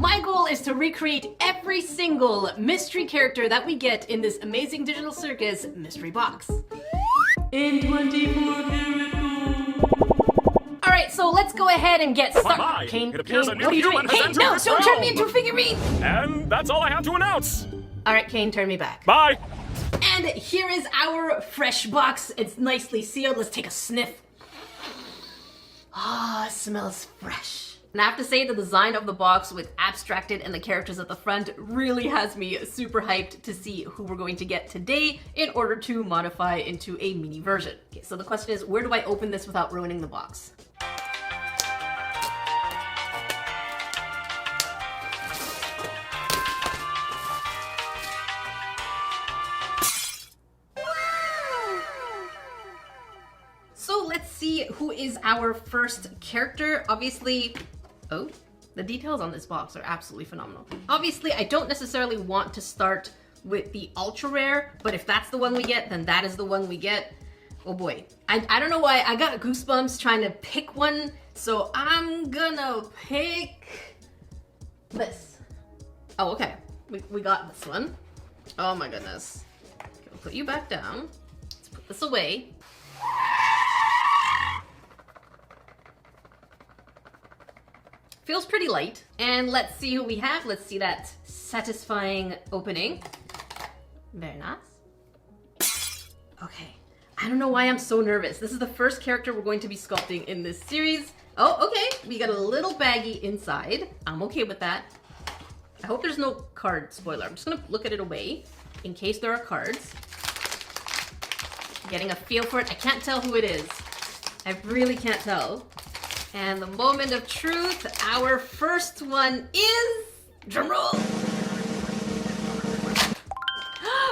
My goal is to recreate every single mystery character that we get in this amazing digital circus mystery box. In 24 karat gold. Alright, so let's go ahead and get started. Kane, what are you doing? Kane, no, don't turn me into a figurine! And that's all I have to announce. Alright, Kane, turn me back. Bye. And here is our fresh box. It's nicely sealed. Let's take a sniff. Ah, it smells fresh. And I have to say the design of the box with abstracted and the characters at the front really has me super hyped to see who we're going to get today in order to modify into a mini version. Okay, so the question is, where do I open this without ruining the box? So let's see who is our first character. Obviously, oh, the details on this box are absolutely phenomenal. Obviously, I don't necessarily want to start with the ultra rare, but if that's the one we get, then that is the one we get. Oh boy, I don't know why, I got goosebumps trying to pick one, so I'm gonna pick this. Oh, okay, we got this one. Oh my goodness. Okay, we'll put you back down. Let's put this away. Feels pretty light. And let's see who we have. Let's see that satisfying opening. Very nice. Okay. I don't know why I'm so nervous. This is the first character we're going to be sculpting in this series. Oh, okay. We got a little baggie inside. I'm okay with that. I hope there's no card spoiler. I'm just gonna look at it away in case there are cards. Getting a feel for it. I can't tell who it is. I really can't tell. And the moment of truth, our first one is, drumroll,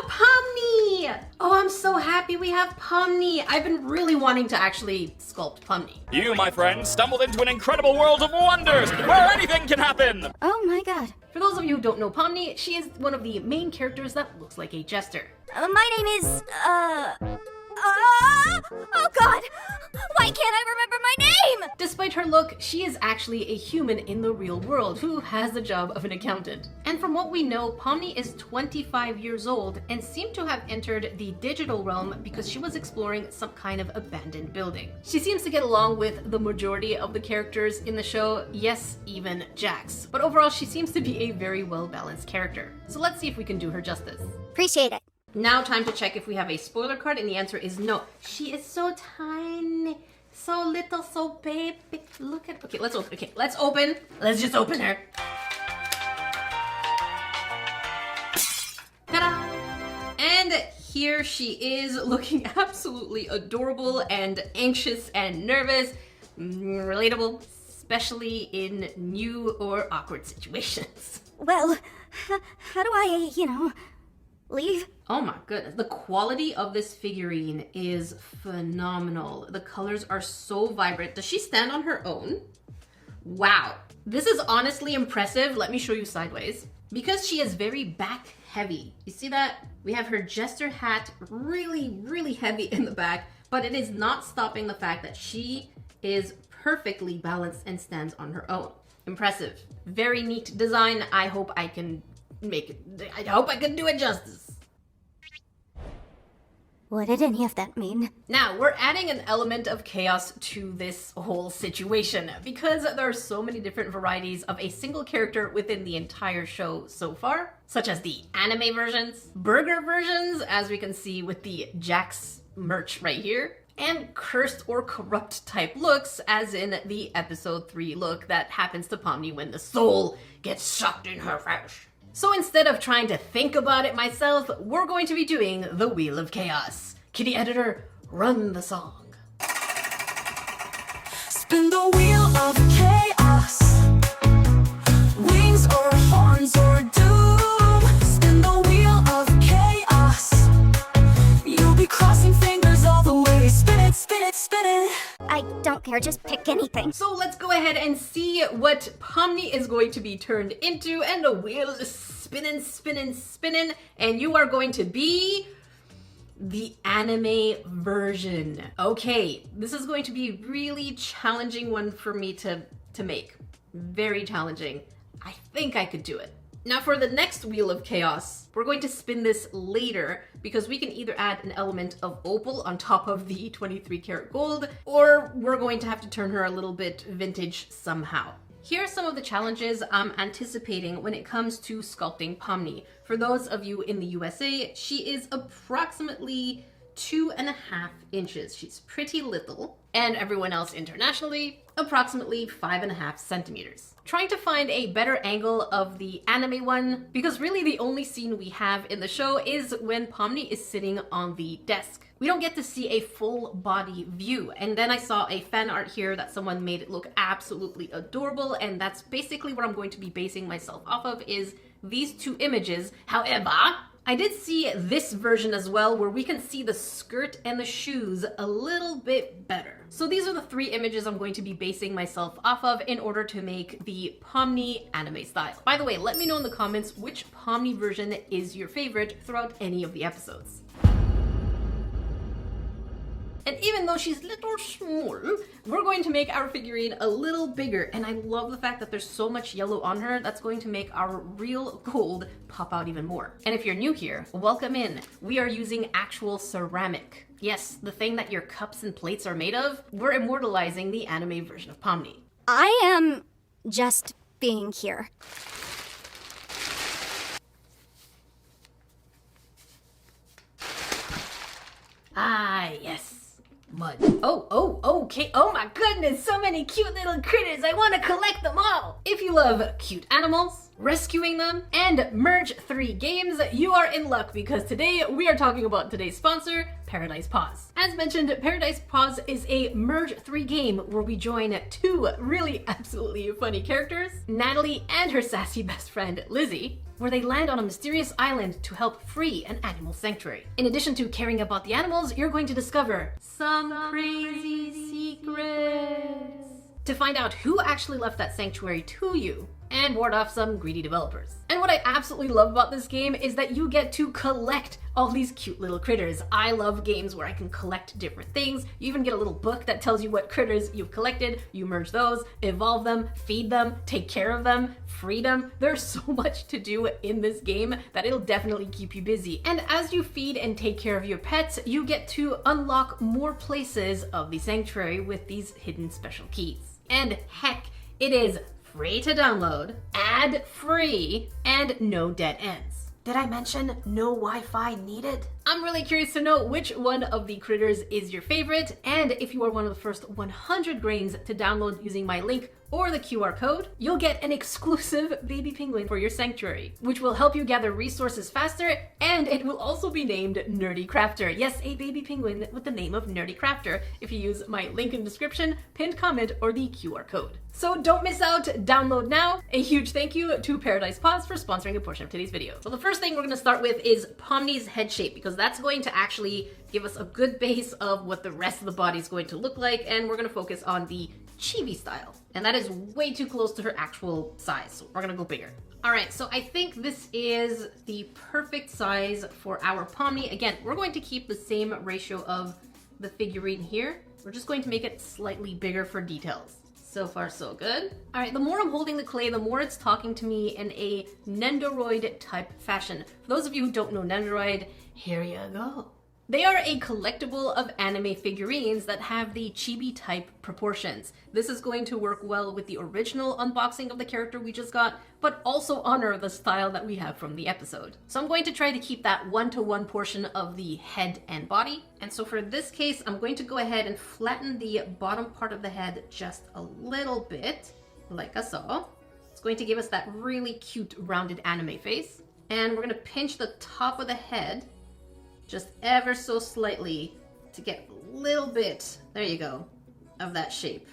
Pomni! Oh, I'm so happy we have Pomni. I've been really wanting to actually sculpt Pomni. You, my friend, stumbled into an incredible world of wonders where anything can happen. Oh my god. For those of you who don't know Pomni, she is one of the main characters that looks like a jester. My name is, oh god! Why can't I remember my name? Despite her look, she is actually a human in the real world who has the job of an accountant. And from what we know, Pomni is 25 years old and seemed to have entered the digital realm because she was exploring some kind of abandoned building. She seems to get along with the majority of the characters in the show, yes, even Jax. But overall, she seems to be a very well-balanced character. So let's see if we can do her justice. Appreciate it. Now time to check if we have a spoiler card, and the answer is no. She is so tiny, so little, so baby. Look at, okay, let's open, let's open. Let's just open her. Ta-da! And here she is, looking absolutely adorable and anxious and nervous. Relatable, especially in new or awkward situations. Well, how do I, leave? Oh my goodness, the quality of this figurine is phenomenal. The colors are so vibrant. Does she stand on her own? Wow, this is honestly impressive. Let me show you sideways. Because she is very back heavy. You see that? We have her jester hat really, really heavy in the back, but it is not stopping the fact that she is perfectly balanced and stands on her own. Impressive. Very neat design. I hope I can make it, I hope I can do it justice. What did any of that mean? Now, we're adding an element of chaos to this whole situation because there are so many different varieties of a single character within the entire show so far, such as the anime versions, burger versions, as we can see with the Jax merch right here, and cursed or corrupt type looks, as in the episode 3 look that happens to Pomni when the soul gets sucked in her flesh. So instead of trying to think about it myself, we're going to be doing the Wheel of Chaos. Kitty editor, run the song. Spin the wheel of chaos. Wings or horns or doom. Spin the wheel of chaos. You'll be crossing fingers all the way. Spin it, spin it, spin it. I don't care, just pick anything. So let's go ahead and see what Pomni is going to be turned into, and the wheel is spinning, spinning, spinning, and you are going to be the anime version. Okay, this is going to be a really challenging one for me to make. Very challenging. I think I could do it. Now for the next Wheel of Chaos, we're going to spin this later because we can either add an element of opal on top of the 23 karat gold, or we're going to have to turn her a little bit vintage somehow. Here are some of the challenges I'm anticipating when it comes to sculpting Pomni. For those of you in the USA, she is approximately 2.5 inches. She's pretty little. And everyone else internationally, approximately 5.5 centimeters. Trying to find a better angle of the anime one, because really the only scene we have in the show is when Pomni is sitting on the desk. We don't get to see a full body view. And then I saw a fan art here that someone made it look absolutely adorable, and that's basically what I'm going to be basing myself off of, is these two images. However, I did see this version as well where we can see the skirt and the shoes a little bit better. So these are the 3 images I'm going to be basing myself off of in order to make the Pomni anime style. By the way, let me know in the comments which Pomni version is your favorite throughout any of the episodes. And even though she's little small, we're going to make our figurine a little bigger. And I love the fact that there's so much yellow on her. That's going to make our real gold pop out even more. And if you're new here, welcome in. We are using actual ceramic. Yes, the thing that your cups and plates are made of. We're immortalizing the anime version of Pomni. I am just being here. Ah, yes. Mud. Okay. Oh my goodness, so many cute little critters. I want to collect them all. If you love cute animals, rescuing them, and Merge 3 games, you are in luck because today we are talking about today's sponsor, Paradise Paws. As mentioned, Paradise Paws is a Merge 3 game where we join 2 really absolutely funny characters, Natalie and her sassy best friend, Lizzie, where they land on a mysterious island to help free an animal sanctuary. In addition to caring about the animals, you're going to discover some crazy secrets to find out who actually left that sanctuary to you and ward off some greedy developers. And what I absolutely love about this game is that you get to collect all these cute little critters. I love games where I can collect different things. You even get a little book that tells you what critters you've collected. You merge those, evolve them, feed them, take care of them, free them. There's so much to do in this game that it'll definitely keep you busy. And as you feed and take care of your pets, you get to unlock more places of the sanctuary with these hidden special keys. And heck, it is free to download, ad-free, and no dead ends. Did I mention no Wi-Fi needed? I'm really curious to know which one of the critters is your favorite, and if you are one of the first 100 grains to download using my link or the QR code, you'll get an exclusive baby penguin for your sanctuary, which will help you gather resources faster, and it will also be named Nerdy Crafter. Yes, a baby penguin with the name of Nerdy Crafter if you use my link in the description, pinned comment, or the QR code. So don't miss out, download now. A huge thank you to Paradise Paws for sponsoring a portion of today's video. So the first thing we're gonna start with is Pomni's head shape, because that's going to actually give us a good base of what the rest of the body is going to look like, and we're gonna focus on the chibi style. And that is way too close to her actual size, so we're gonna go bigger. All right, so I think this is the perfect size for our Pomni. Again, we're going to keep the same ratio of the figurine here. We're just going to make it slightly bigger for details. So far, so good. All right, the more I'm holding the clay, the more it's talking to me in a Nendoroid type fashion. For those of you who don't know Nendoroid, here you go. They are a collectible of anime figurines that have the chibi type proportions. This is going to work well with the original unboxing of the character we just got, but also honor the style that we have from the episode. So I'm going to try to keep that 1-to-1 portion of the head and body. And so for this case, I'm going to go ahead and flatten the bottom part of the head just a little bit, like I saw. It's going to give us that really cute rounded anime face. And we're gonna pinch the top of the head just ever so slightly to get a little bit, there you go, of that shape.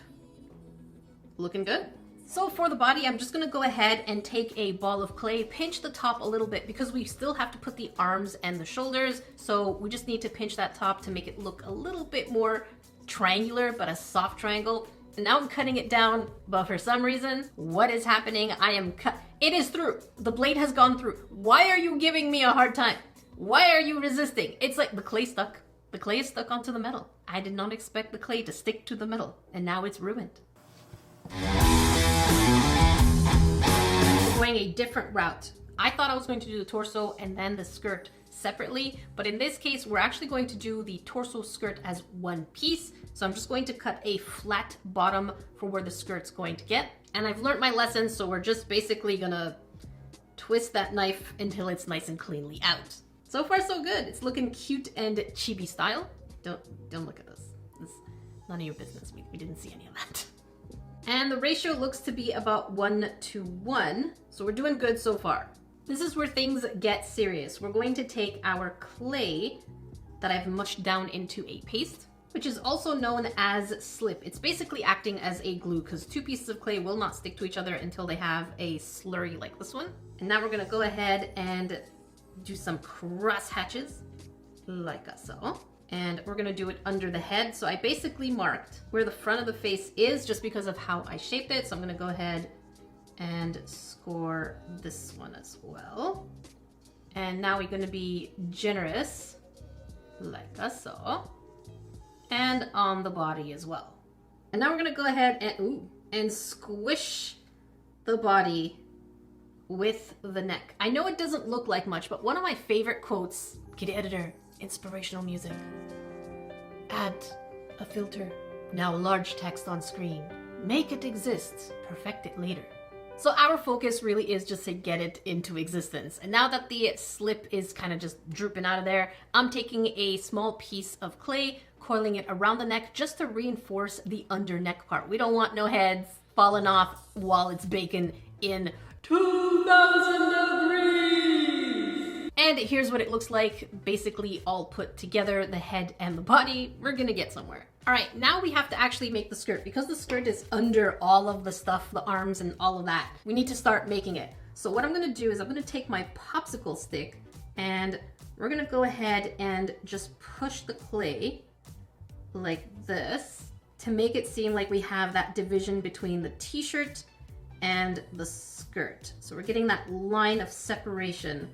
Looking good. So for the body, I'm just gonna go ahead and take a ball of clay, pinch the top a little bit because we still have to put the arms and the shoulders. So we just need to pinch that top to make it look a little bit more triangular, but a soft triangle. And now I'm cutting it down, but for some reason, what is happening? It is through. The blade has gone through. Why are you giving me a hard time? Why are you resisting? It's like the clay stuck. The clay is stuck onto the metal. I did not expect the clay to stick to the metal, and now it's ruined. trying a different route. I thought I was going to do the torso and then the skirt separately, but in this case, we're actually going to do the torso skirt as one piece. So I'm just going to cut a flat bottom for where the skirt's going to get. And I've learned my lesson, so we're just basically gonna twist that knife until it's nice and cleanly out. So far, so good. It's looking cute and chibi style. Don't look at this. It's none of your business. We didn't see any of that. And the ratio looks to be about 1:1. So we're doing good so far. This is where things get serious. We're going to take our clay that I've mushed down into a paste, which is also known as slip. It's basically acting as a glue because two pieces of clay will not stick to each other until they have a slurry like this one. And now we're gonna go ahead and do some cross hatches like so. And we're gonna do it under the head. So I basically marked where the front of the face is just because of how I shaped it. So I'm gonna go ahead and score this one as well. And now we're gonna be generous like so. And on the body as well. And now we're gonna go ahead and squish the body with the neck. I know it doesn't look like much, but one of my favorite quotes, Kitty Editor, inspirational music. Add a filter. Now large text on screen. Make it exist. Perfect it later. So our focus really is just to get it into existence. And now that the slip is kind of just drooping out of there, I'm taking a small piece of clay, coiling it around the neck just to reinforce the under neck part. We don't want no heads falling off while it's baking in 2,000 degrees. And here's what it looks like, basically all put together, the head and the body. We're gonna get somewhere. All right, now we have to actually make the skirt. Because the skirt is under all of the stuff, the arms and all of that, we need to start making it. So what I'm gonna do is I'm gonna take my popsicle stick and we're gonna go ahead and just push the clay like this to make it seem like we have that division between the t-shirt and the skirt. So we're getting that line of separation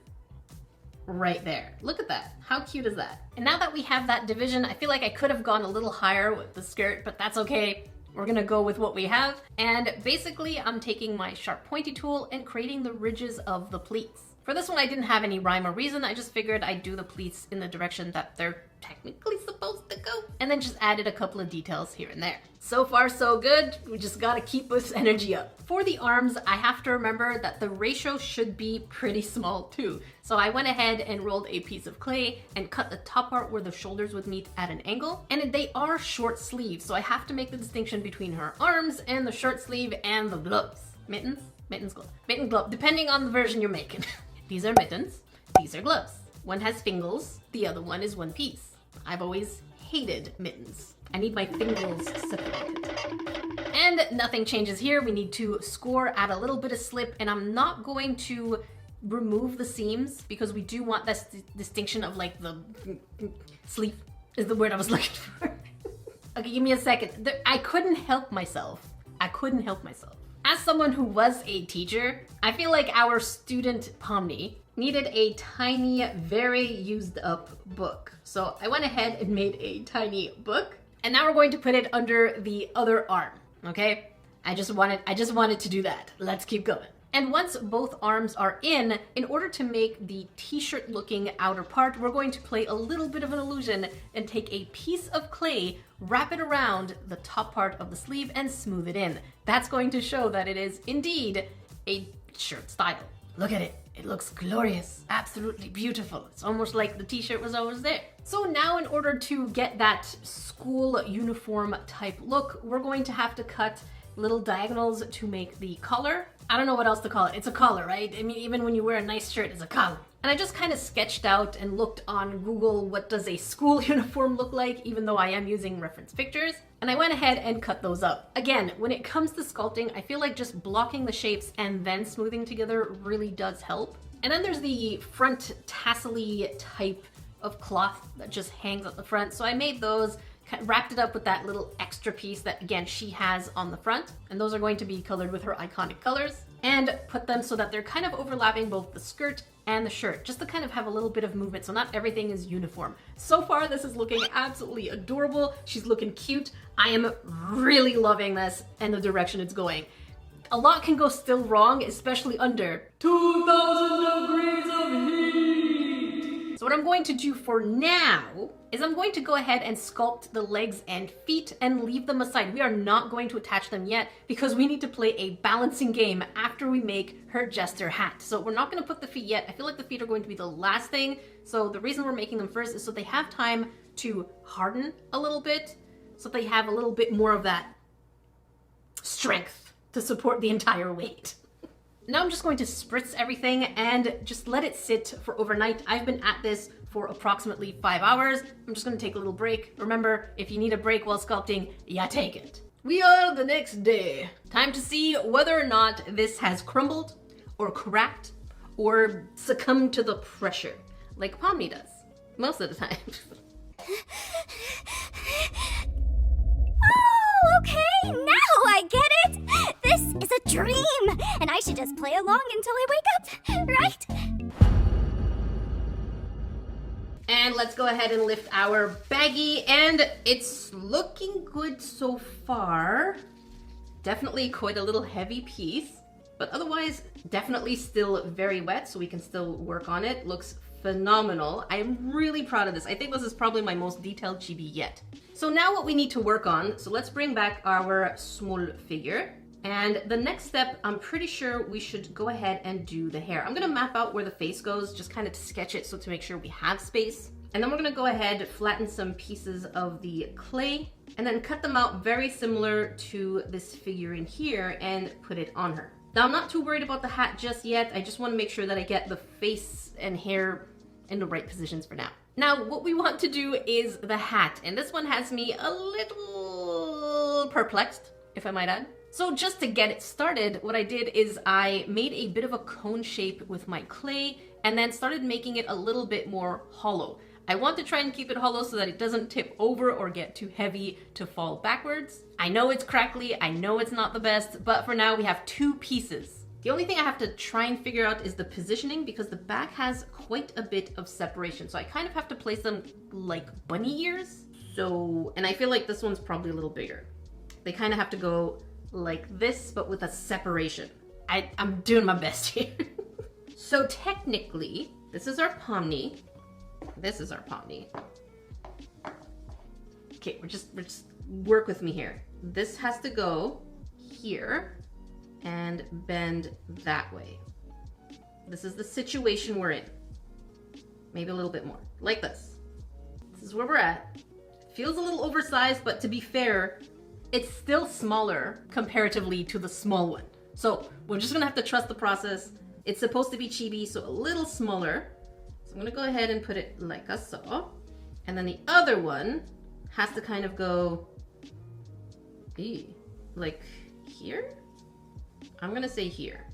right there. Look at that. How cute is that? And now that we have that division, I feel like I could have gone a little higher with the skirt, but that's okay. We're gonna go with what we have. And basically, I'm taking my sharp pointy tool and creating the ridges of the pleats. For this one, I didn't have any rhyme or reason. I just figured I'd do the pleats in the direction that they're technically supposed to go, and then just added a couple of details here and there. So far, so good. We just gotta keep this energy up. For the arms, I have to remember that the ratio should be pretty small too. So I went ahead and rolled a piece of clay and cut the top part where the shoulders would meet at an angle. And they are short sleeves, so I have to make the distinction between her arms and the short sleeve and the gloves. Mittens? Mittens, glove. Mitten, glove, depending on the version you're making. These are mittens, these are gloves. One has fingers, the other one is one piece. I've always hated mittens. I need my fingers separated. And nothing changes here. We need to score, add a little bit of slip, and I'm not going to remove the seams because we do want this distinction of like the sleeve is the word I was looking for. Okay, give me a second. I couldn't help myself. As someone who was a teacher, I feel like our student Pomni needed a tiny, very used up book. So I went ahead and made a tiny book, and now we're going to put it under the other arm, okay? I just wanted to do that. Let's keep going. And once both arms are in order to make the t-shirt looking outer part, we're going to play a little bit of an illusion and take a piece of clay, wrap it around the top part of the sleeve and smooth it in. That's going to show that it is indeed a shirt style. Look at it. It looks glorious. Absolutely beautiful. It's almost like the t-shirt was always there. So now in order to get that school uniform type look, we're going to have to cut little diagonals to make the collar. I don't know what else to call it. It's a collar, right? I mean, even when you wear a nice shirt, it's a collar. And I just kind of sketched out and looked on Google, what does a school uniform look like, even though I am using reference pictures. And I went ahead and cut those up. Again, when it comes to sculpting, I feel like just blocking the shapes and then smoothing together really does help. And then there's the front tassel-y type of cloth that just hangs at the front. So I made those, wrapped it up with that little extra piece that, again, she has on the front. And those are going to be colored with her iconic colors. And put them so that they're kind of overlapping both the skirt and the shirt, just to kind of have a little bit of movement so not everything is uniform. So far, this is looking absolutely adorable. She's looking cute. I am really loving this and the direction it's going. A lot can go still wrong, especially under 2,000 degrees of heat. So what I'm going to do for now is I'm going to go ahead and sculpt the legs and feet and leave them aside. We are not going to attach them yet because we need to play a balancing game after we make her jester hat. So we're not going to put the feet yet. I feel like the feet are going to be the last thing. So the reason we're making them first is so they have time to harden a little bit, so they have a little bit more of that strength to support the entire weight. Now I'm just going to spritz everything and just let it sit for overnight. I've been at this for approximately 5 hours. I'm just gonna take a little break. Remember, if you need a break while sculpting, yeah, take it. We are the next day. Time to see whether or not this has crumbled or cracked or succumbed to the pressure, like Pomni does, most of the time. Oh, okay, now I get it! This is a dream, and I should just play along until I wake up, right? And let's go ahead and lift our baggie, and it's looking good so far. Definitely quite a little heavy piece, but otherwise definitely still very wet, so we can still work on it. Looks phenomenal. I'm really proud of this. I think this is probably my most detailed chibi yet. So now what we need to work on, so let's bring back our small figure. And the next step, I'm pretty sure we should go ahead and do the hair. I'm gonna map out where the face goes, just kind of to sketch it, so to make sure we have space. And then we're gonna go ahead, flatten some pieces of the clay, and then cut them out very similar to this figurine here and put it on her. Now I'm not too worried about the hat just yet. I just wanna make sure that I get the face and hair in the right positions for now. Now, what we want to do is the hat, and this one has me a little perplexed, if I might add. So just to get it started, what I did is I made a bit of a cone shape with my clay and then started making it a little bit more hollow. I want to try and keep it hollow so that it doesn't tip over or get too heavy to fall backwards. I know it's crackly, I know it's not the best, but for now we have 2 pieces. The only thing I have to try and figure out is the positioning because the back has quite a bit of separation. So I kind of have to place them like bunny ears. So, and I feel like this one's probably a little bigger. They kind of have to go like this, but with a separation. I'm doing my best here. So technically, this is our Pomni. This is our Pomni. Okay, we're just work with me here. This has to go here and bend that way. This is the situation we're in. Maybe a little bit more, like this. This is where we're at. Feels a little oversized, but to be fair, it's still smaller comparatively to the small one. So we're just gonna have to trust the process. It's supposed to be chibi, so a little smaller. So I'm gonna go ahead and put it like I saw. And then the other one has to kind of go, like here? I'm gonna say here.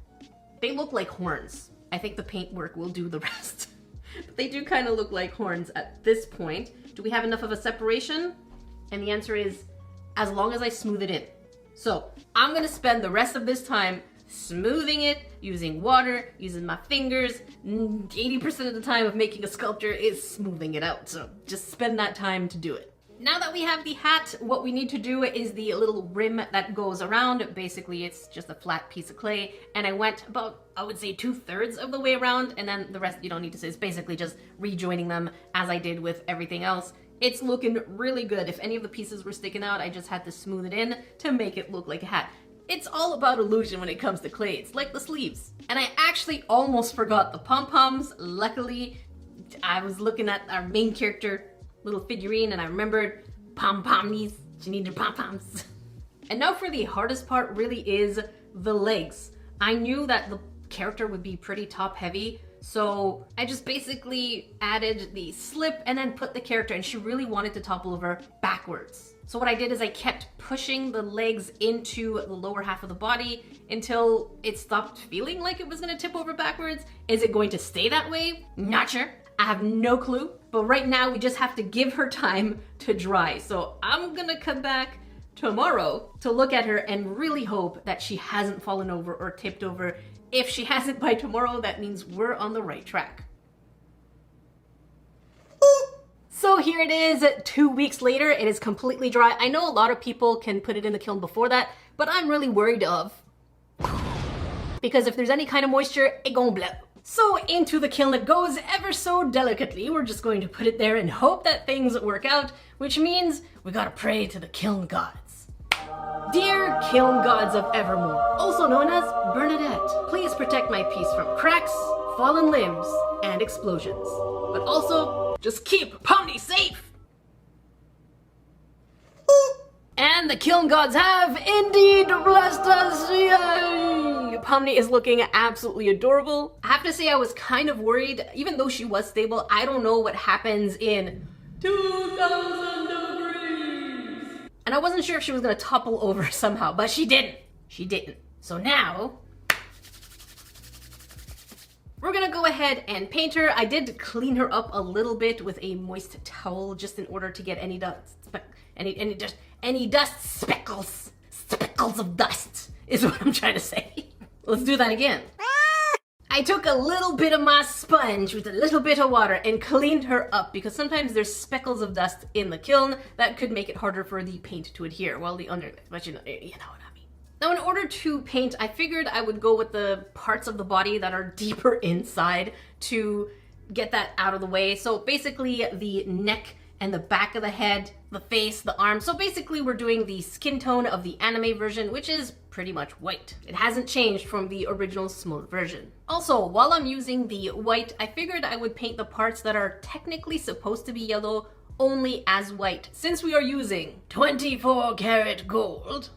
They look like horns. I think the paintwork will do the rest. But they do kind of look like horns at this point. Do we have enough of a separation? And the answer is, as long as I smooth it in. So I'm gonna spend the rest of this time smoothing it, using water, using my fingers. 80% of the time of making a sculpture is smoothing it out. So just spend that time to do it. Now that we have the hat, what we need to do is the little rim that goes around. Basically, it's just a flat piece of clay. And I went about, I would say 2/3 of the way around. And then the rest you don't need to say. It's basically just rejoining them as I did with everything else. It's looking really good. If any of the pieces were sticking out, I just had to smooth it in to make it look like a hat. It's all about illusion when it comes to clay. It's like the sleeves. And I actually almost forgot the pom-poms. Luckily, I was looking at our main character, little figurine, and I remembered pom-pomnies. She needed pom-poms. And now for the hardest part really is the legs. I knew that the character would be pretty top heavy, so I just basically added the slip and then put the character, and she really wanted to topple over backwards. So what I did is I kept pushing the legs into the lower half of the body until it stopped feeling like it was gonna tip over backwards. Is it going to stay that way? Not sure. I have no clue. But right now we just have to give her time to dry. So I'm gonna come back tomorrow to look at her and really hope that she hasn't fallen over or tipped over. If she hasn't by tomorrow, that means we're on the right track. So here it is, 2 weeks later. It is completely dry. I know a lot of people can put it in the kiln before that, but I'm really worried of because if there's any kind of moisture, it gon' blow. So into the kiln it goes ever so delicately. We're just going to put it there and hope that things work out, which means we gotta pray to the kiln gods. Dear kiln gods of Evermore, also known as Bernadette, please protect my piece from cracks, fallen limbs, and explosions. But also, just keep Pomni safe! And the kiln gods have indeed blessed us! Yay! Pomni is looking absolutely adorable. I have to say I was kind of worried, even though she was stable, I don't know what happens in 2000 degrees. And I wasn't sure if she was gonna topple over somehow, but she didn't. She didn't. So now, we're gonna go ahead and paint her. I did clean her up a little bit with a moist towel just in order to get any dust speckles of dust is what I'm trying to say. Let's do that again. I took a little bit of my sponge with a little bit of water and cleaned her up because sometimes there's speckles of dust in the kiln that could make it harder for the paint to adhere while the under, but you know what I mean. Now in order to paint, I figured I would go with the parts of the body that are deeper inside to get that out of the way. So basically the neck and the back of the head, the face, the arms. So basically we're doing the skin tone of the anime version, which is pretty much white. It hasn't changed from the original smooth version. Also, while I'm using the white, I figured I would paint the parts that are technically supposed to be yellow only as white, since we are using 24 karat gold.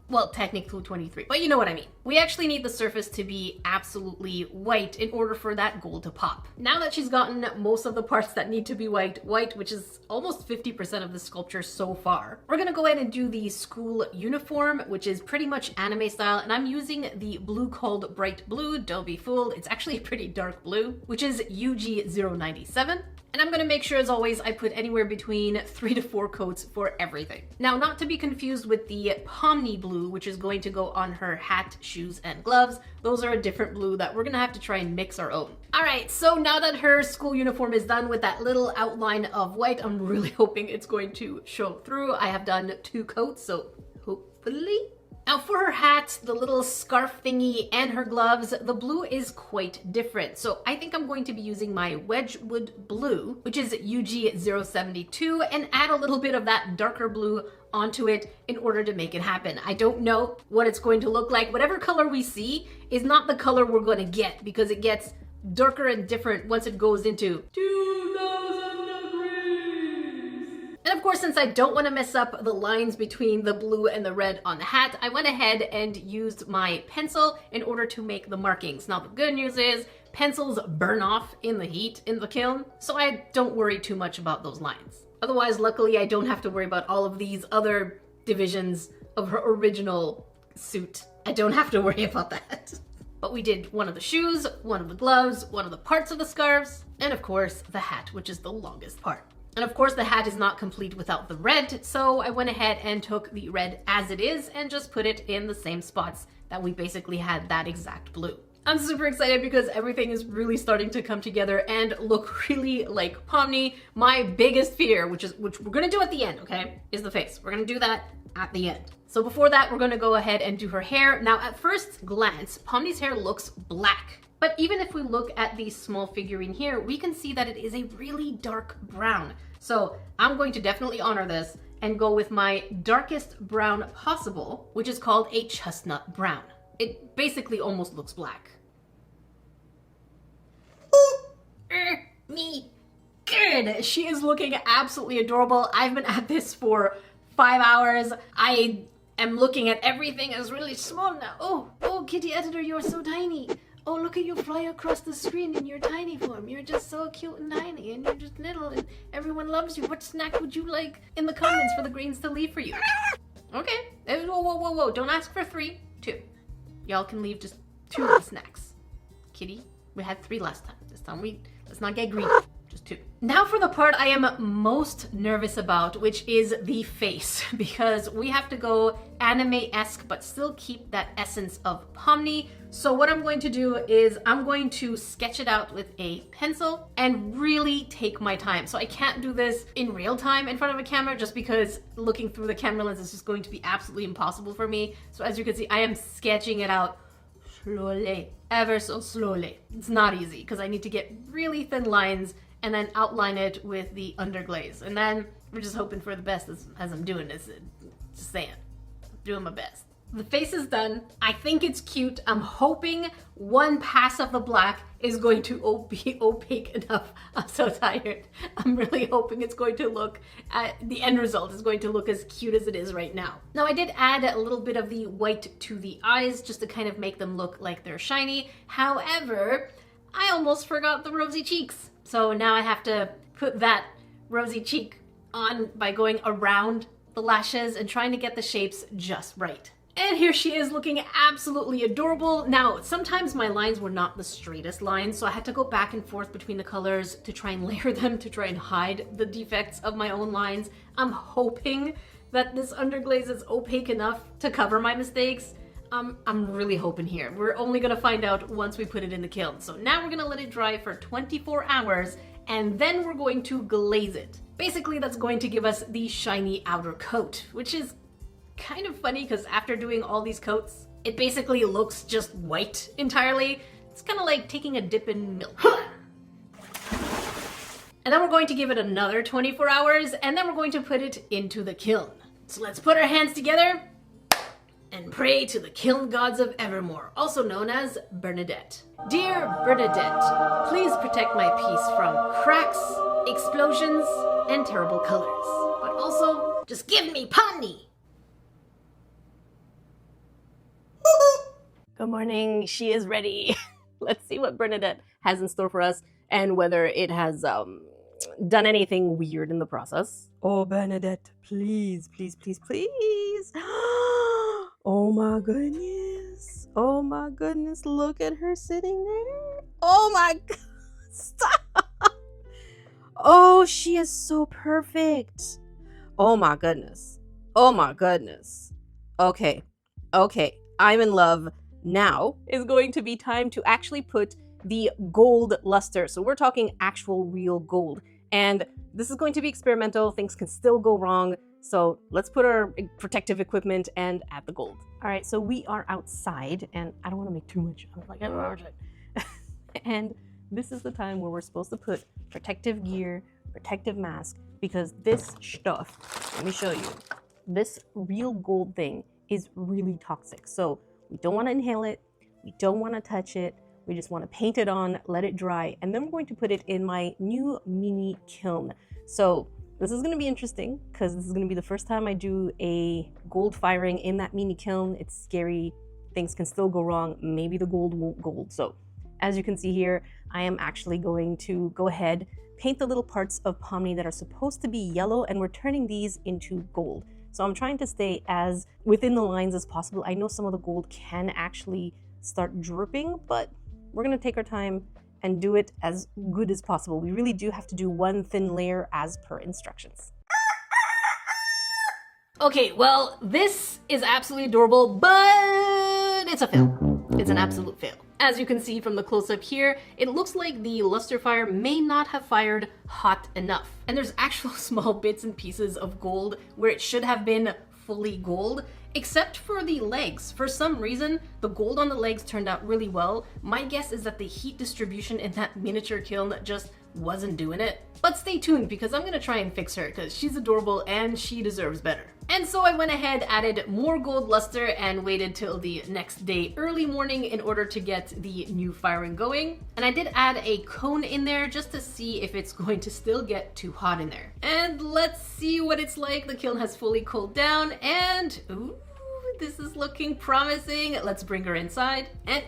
Well, technically 23, but you know what I mean. We actually need the surface to be absolutely white in order for that gold to pop. Now that she's gotten most of the parts that need to be white, which is almost 50% of the sculpture so far, we're gonna go ahead and do the school uniform, which is pretty much anime style, and I'm using the blue called Bright Blue. Don't be fooled, it's actually a pretty dark blue, which is UG097. And I'm gonna make sure, as always, I put anywhere between 3 to 4 coats for everything. Now, not to be confused with the Pomni blue, which is going to go on her hat, shoes, and gloves. Those are a different blue that we're gonna have to try and mix our own. All right, so now that her school uniform is done with that little outline of white, I'm really hoping it's going to show through. I have done 2 coats, so hopefully. Now for her hat, the little scarf thingy, and her gloves, the blue is quite different. So I think I'm going to be using my Wedgwood blue, which is UG072, and add a little bit of that darker blue onto it in order to make it happen. I don't know what it's going to look like. Whatever color we see is not the color we're going to get, because it gets darker and different once it goes into 2000 degrees. And of course, since I don't want to mess up the lines between the blue and the red on the hat, I went ahead and used my pencil in order to make the markings. Now the good news is pencils burn off in the heat in the kiln, so I don't worry too much about those lines. Otherwise, luckily, I don't have to worry about all of these other divisions of her original suit. I don't have to worry about that. But we did one of the shoes, one of the gloves, one of the parts of the scarves, and of course, the hat, which is the longest part. And of course, the hat is not complete without the red, so I went ahead and took the red as it is and just put it in the same spots that we basically had that exact blue. I'm super excited because everything is really starting to come together and look really like Pomni. My biggest fear, which we're gonna do at the end, okay, is the face. We're gonna do that at the end. So before that, we're gonna go ahead and do her hair. Now, at first glance, Pomni's hair looks black. But even if we look at the small figurine here, we can see that it is a really dark brown. So I'm going to definitely honor this and go with my darkest brown possible, which is called a chestnut brown. It basically almost looks black. Me. Good. She is looking absolutely adorable. I've been at this for 5 hours. I am looking at everything as really small now. Oh, kitty editor, you're so tiny. Oh, look at you fly across the screen in your tiny form. You're just so cute and tiny, and you're just little, and everyone loves you. What snack would you like in the comments for the greens to leave for you? Okay. Whoa. Don't ask for 3, 2. Y'all can leave just 2 snacks. Kitty, we had 3 last time. This time let's not get greedy. just 2. Now for the part I am most nervous about, which is the face, because we have to go anime-esque but still keep that essence of Pomni. So what I'm going to do is I'm going to sketch it out with a pencil and really take my time. So I can't do this in real time in front of a camera just because looking through the camera lens is just going to be absolutely impossible for me. So as you can see, I am sketching it out slowly, ever so slowly. It's not easy because I need to get really thin lines and then outline it with the underglaze. And then we're just hoping for the best as I'm doing this. Just saying, doing my best. The face is done. I think it's cute. I'm hoping one pass of the black is going to be opaque enough. I'm so tired. I'm really hoping it's going to look, the end result is going to look as cute as it is right now. Now I did add a little bit of the white to the eyes just to kind of make them look like they're shiny. However, I almost forgot the rosy cheeks. So now I have to put that rosy cheek on by going around the lashes and trying to get the shapes just right. And here she is looking absolutely adorable. Now, sometimes my lines were not the straightest lines, so I had to go back and forth between the colors to try and layer them to try and hide the defects of my own lines. I'm hoping that this underglaze is opaque enough to cover my mistakes. I'm really hoping here. We're only gonna find out once we put it in the kiln. So now we're gonna let it dry for 24 hours and then we're going to glaze it. Basically, that's going to give us the shiny outer coat, which is kind of funny because after doing all these coats, it basically looks just white entirely. It's kind of like taking a dip in milk. And then we're going to give it another 24 hours and then we're going to put it into the kiln. So let's put our hands together and pray to the kiln gods of Evermore, also known as Bernadette. Dear Bernadette, please protect my piece from cracks, explosions, and terrible colors. But also, just give me Pomni! Good morning, she is ready. Let's see what Bernadette has in store for us and whether it has done anything weird in the process. Oh, Bernadette, please, please, please, please. Oh my goodness. Oh my goodness, look at her sitting there. Oh my god, stop. Oh, she is so perfect. Oh my goodness. Oh my goodness. Okay, I'm in love. Now is going to be time to actually put the gold luster. So we're talking actual real gold. And this is going to be experimental. Things can still go wrong. So let's put our protective equipment and add the gold. All right, so we are outside and I don't want to make too much. I'm like, and this is the time where we're supposed to put protective gear, protective mask, because this stuff, let me show you, this real gold thing is really toxic. So we don't want to inhale it. We don't want to touch it. We just want to paint it on, let it dry, and then we're going to put it in my new mini kiln. So this is going to be interesting because this is going to be the first time I do a gold firing in that mini kiln. It's scary. Things can still go wrong. Maybe the gold won't gold. So as you can see here, I am actually going to go ahead, paint the little parts of Pomni that are supposed to be yellow, and we're turning these into gold. So I'm trying to stay as within the lines as possible. I know some of the gold can actually start dripping, but we're going to take our time and do it as good as possible. We really do have to do one thin layer as per instructions. Okay, well, this is absolutely adorable, but it's a fail. It's an absolute fail. As you can see from the close-up here, it looks like the luster fire may not have fired hot enough. And there's actual small bits and pieces of gold where it should have been fully gold, except for the legs. For some reason, the gold on the legs turned out really well. My guess is that the heat distribution in that miniature kiln just wasn't doing it. But stay tuned because I'm gonna try and fix her because she's adorable and she deserves better. And so I went ahead, added more gold luster and waited till the next day early morning in order to get the new firing going. And I did add a cone in there just to see if it's going to still get too hot in there. And let's see what it's like. The kiln has fully cooled down and ooh, this is looking promising. Let's bring her inside and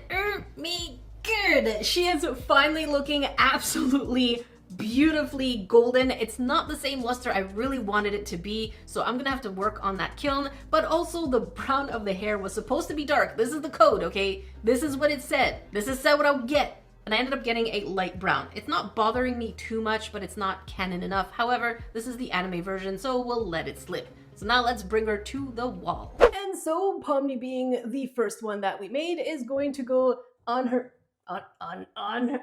me good. She is finally looking absolutely beautifully golden. It's not the same luster I really wanted it to be, so I'm gonna have to work on that kiln. But also the brown of the hair was supposed to be dark. This is the code, okay? This is what it said. This is what I'll get. and I ended up getting a light brown. It's not bothering me too much, but it's not canon enough. However, this is the anime version, so we'll let it slip. So now let's bring her to the wall. And so Pomni, being the first one that we made, is going to go on her, on her,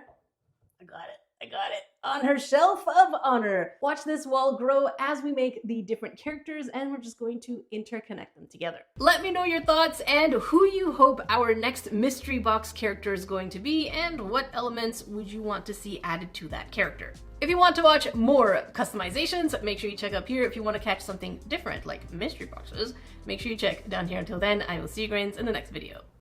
I got it, on her shelf of honor. Watch this wall grow as we make the different characters, and we're just going to interconnect them together. Let me know your thoughts and who you hope our next mystery box character is going to be, and what elements would you want to see added to that character. If you want to watch more customizations, make sure you check up here. If you want to catch something different like mystery boxes, make sure you check down here. Until then, I will see you grains in the next video.